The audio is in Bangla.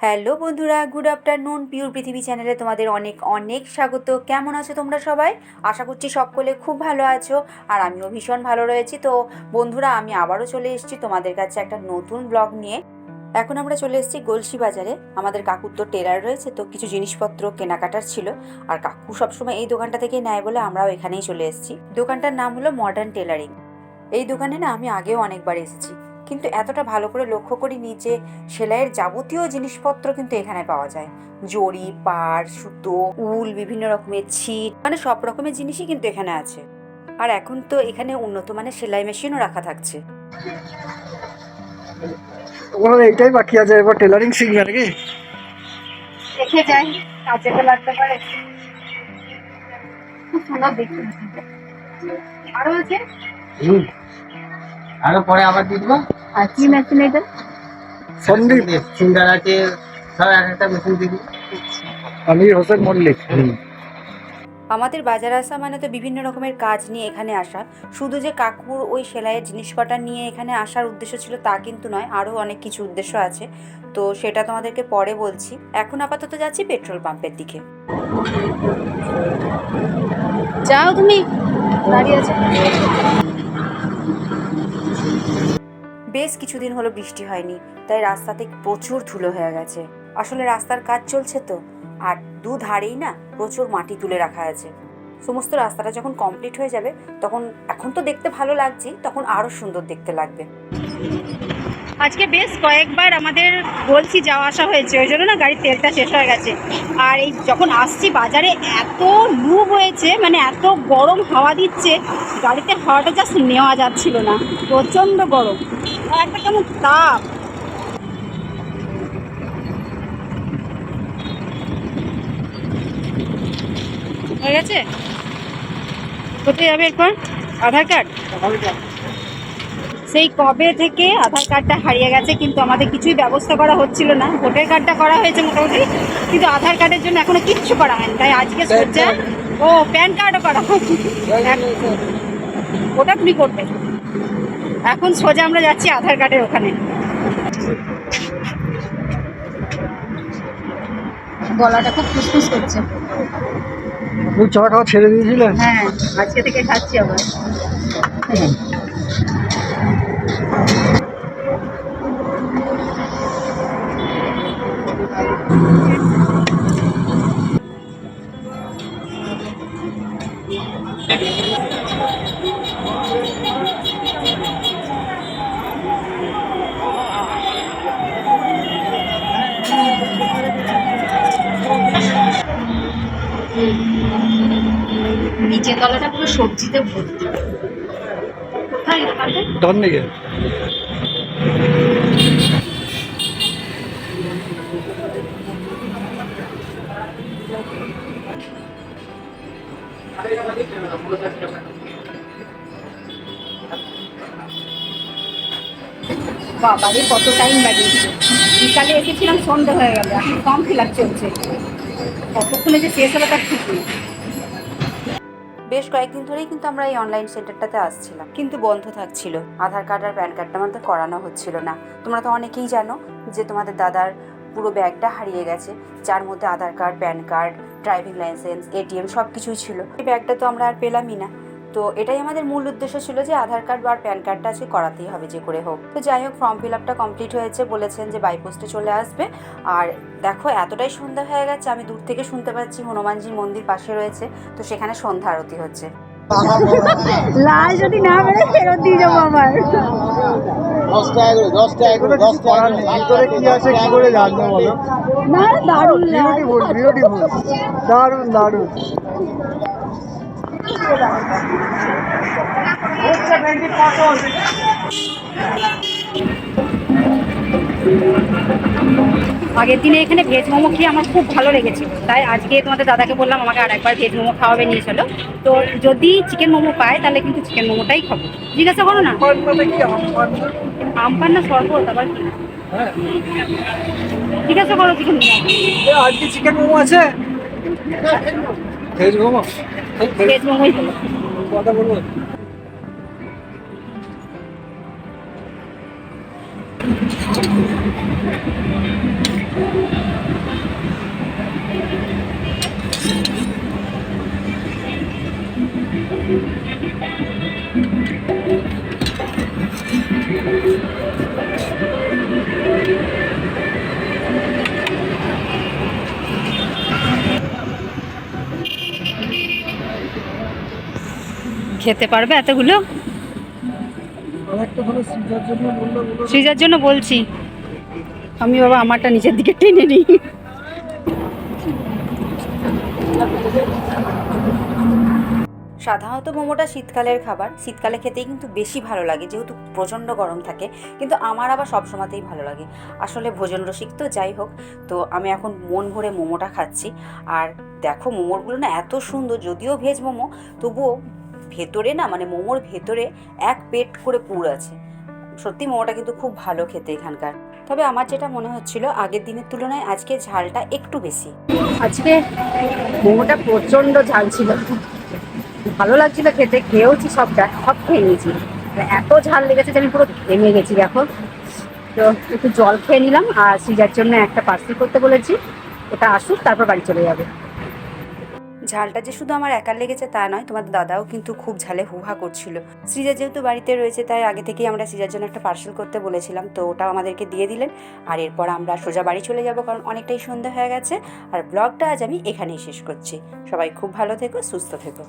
হ্যালো বন্ধুরা, গুড আফটারনুন। পিওর পৃথিবী চ্যানেলে তোমাদের অনেক অনেক স্বাগত। কেমন আছো তোমরা সবাই? আশা করছি সকলে খুব ভালো আছো, আর আমিও ভীষণ ভালো রয়েছি। তো বন্ধুরা, আমি আবারও চলে এসেছি তোমাদের কাছে একটা নতুন ব্লগ নিয়ে। এখন আমরা চলে এসেছি গলসি বাজারে। আমাদের কাকুর তো টেলার রয়েছে, তো কিছু জিনিসপত্র কেনাকাটার ছিল, আর কাকু সবসময় এই দোকানটা থেকেই নেয় বলে আমরাও এখানেই চলে এসেছি। দোকানটার নাম হলো মডার্ন টেলারিং। এই দোকানে না আমি আগেও অনেকবার এসেছি, কিন্তু এতটা ভালো করে লক্ষ্য করিনি যে সেলাইয়ের যাবতীয় জিনিসপত্র কিন্তু এখানে পাওয়া যায়। জড়ি, পাড়, সুতো, উল, বিভিন্ন রকমের ছিট, মানে সব রকমের জিনিসই কিন্তু এখানে আছে। আর এখন তো এখানে উন্নত মানের সেলাই মেশিনও রাখা থাকছে। তোমার এইটাই বাকি আছে, এবার টেলারিং শিখবে নাকি? দেখে যাই, কাজে তো লাগতে পারে। খুব সুন্দর দেখতে। আরো আছে, আরো পরে আবার দিব। আর কি মেশিন এটা? সন্দীপ সিঙ্গার আছে, সব একটা মেশিন দিব। আমি হোসেন মল্লিক। আমাদের বাজার আসা মানে তো বিভিন্ন রকমের কাজ নিয়ে এখানে আসা। শুধু যে কাকুর ওই সেলাইয়ের জিনিস কটা নিয়ে এখানে আসার উদ্দেশ্য ছিল তা কিন্তু নয়, আরও অনেক কিছু উদ্দেশ্য আছে। তো সেটা তোমাদেরকে পরে বলছি। এখন আপাতত যাচ্ছি পেট্রোল পাম্পের দিকে। যাও তুমি, দাঁড়িয়ে আছো। বেশ কিছুদিন হলো বৃষ্টি হয়নি, তাই রাস্তাতে প্রচুর ধুলো হয়ে গেছে। আসলে রাস্তার কাজ চলছে তো, আর দুধারেই না প্রচুর মাটি তুলে রাখা আছে। সমস্ত রাস্তাটা যখন কমপ্লিট হয়ে যাবে তখন, এখন তো দেখতে ভালো লাগছে, তখন আরো সুন্দর দেখতে লাগবে। আজকে বেশ কয়েকবার আমাদের বলছি যাওয়া আসা হয়েছে, ওই জন্য না গাড়ির তেলটা শেষ হয়ে গেছে। আর এই যখন আসছি বাজারে এত লু হয়েছে, মানে এত গরম হাওয়া দিচ্ছে, গাড়িতে হাওয়াটা জাস্ট নেওয়া যাচ্ছিল না, প্রচণ্ড গরম আর একটা কেমন তাপ। হয়ে গেছে? কোথায় যাবে এরপর? আধার কার্ড। সেই কবে থেকে আধার কার্ডটা হারিয়ে গেছে, কিন্তু আমাদের কিছুই ব্যবস্থা করা হচ্ছিল না। ভোটার কার্ডটা করা হয়েছে মোটামুটি, কিন্তু আধার কার্ডের জন্য এখনো কিচ্ছু করা হয়নি। তাই আজকে সোজা, ও প্যান কার্ডও করা হয়নি, ওটা তুমি করবে। এখন সোজা আমরা যাচ্ছি আধার কার্ডের ওখানে। গলাটা খুব ফুসফুস করছে। তুমি চা খাওয়া ছেড়ে দিয়েছিলেন? হ্যাঁ, আজকে থেকে খাচ্ছি আবার। নিচের তলাটা পুরো সবজিতে ভর্তি। কোথায় দোকানটা? ডান দিকে। বাবারে কত টাইম লাগিয়েছে। বিকালে এসেছিলাম, সন্ধ্যা হয়ে গেল, এখন ফর্ম ফিল আপ চলছে। কতক্ষণে যে শেষ হবে তার ঠিক নেই। বেশ কয়েকদিন ধরেই কিন্তু আমরা এই অনলাইন সেন্টারটাতে আসছিলাম, কিন্তু বন্ধ থাকছিল। আধার কার্ড আর প্যান কার্ডটা আমাদের করানো হচ্ছিল না। তোমরা তো অনেকেই জানো যে তোমাদের দাদার পুরো ব্যাগটা হারিয়ে গেছে, যার মধ্যে Aadhaar card, PAN card, driving licence, ATM সব কিছুই ছিল। এই ব্যাগটা তো আমরা আর পেলামই না। তো এটাই আমাদের মূল উদ্দেশ্য ছিল যে আধার কার্ড আর প্যান কার্ডটা আজকে করাতেই হবে যে করে হোক। তো যাই হোক, ফর্ম ফিল আপটা কমপ্লিট হয়েছে, বলেছেন যে বাই পোস্টে চলে আসবে। আর দেখো এতটাই সন্ধ্যা হয়ে গেছে, আমি দূর থেকে শুনতে পাচ্ছি হনুমানজির মন্দির পাশে রয়েছে, তো সেখানে সন্ধ্যা আরতি হচ্ছে। লাল যদি না বেরোয় ফেরত দিয়ে যাবো আবার। 10 টাকা করে, 10 টাকা করে, 10 টাকা করে। ভিতরে কি আছে কি করে জানবো বলো? না, দারুণ বিউটিফুল বিউটিফুল, দারুণ দারুণ। আগের দিনে এখানে ভেজ মোমো খেয়ে আমার খুব ভালো লেগেছিল, তাই আজকে তোমাদের দাদাকে বললাম আমাকে আরেকবার ভেজ মোমো খাওয়াবে, নিয়ে চলো। তো যদি চিকেন মোমো পায় তাহলে কিন্তু চিকেন মোমোটাই খাবো। জিজ্ঞাসা করো না। আম পান্না শরবত আবার কি? জিজ্ঞাসা করো চিকেন মোমো। আজকে চিকেন মোমো আছে? ভেজ মোমো? ভেজ মোমোই হলো। কথা বলবো। খেতে পারবে এতগুলো? অনেকটা ভালো সিজার জন্য বললো বলো। সৃজার জন্য বলছি আমি, বাবা আমারটা নিচের দিকে টেনে নিই। সাধারণত মোমোটা শীতকালের খাবার, শীতকালে খেতেই কিন্তু বেশি ভালো লাগে যেহেতু প্রচণ্ড গরম থাকে, কিন্তু আমার আবার সব সময়তেই ভালো লাগে। আসলে ভোজন রসিক তো, যাই হোক। তো আমি এখন মন ভরে মোমোটা খাচ্ছি। আর দেখো মোমোরগুলো না এত সুন্দর, যদিও ভেজ মোমো তবুও ভেতরে না, মানে মোমোর ভেতরে এক পেট করে পুর আছে। সত্যি মোমোটা কিন্তু খুব ভালো খেতে এখানকার। তবে আমার যেটা মনে হচ্ছিল আগের দিনের তুলনায় আজকে ঝালটা একটু বেশি। আজকে মোমোটা প্রচণ্ড ঝাল ছিল, ভালো লাগছিল খেতে, খেয়েওছি সবটা, সব খেয়ে নিয়েছি। এত ঝাল লেগেছে যে আমি পুরো ঘেমে গেছি এখন। তো একটু জল খেয়ে নিলাম, আর সৃজার জন্য একটা পার্সেল করতে বলেছি, ওটা আসুক তারপর বাড়ি চলে যাবে। ঝালটা যে শুধু আমার একার লেগেছে তা নয়, তোমাদের দাদাও কিন্তু খুব ঝালে হুহা করছিল। সৃজা যেহেতু বাড়িতে রয়েছে তাই আগে থেকেই আমরা সৃজার জন্য একটা পার্সেল করতে বলেছিলাম, তো ওটাও আমাদেরকে দিয়ে দিলেন। আর এরপর আমরা সোজা বাড়ি চলে যাব, কারণ অনেকটাই সন্ধ্যা হয়ে গেছে। আর ব্লগটা আজ আমি এখানেই শেষ করছি। সবাই খুব ভালো থেকো, সুস্থ থেকো।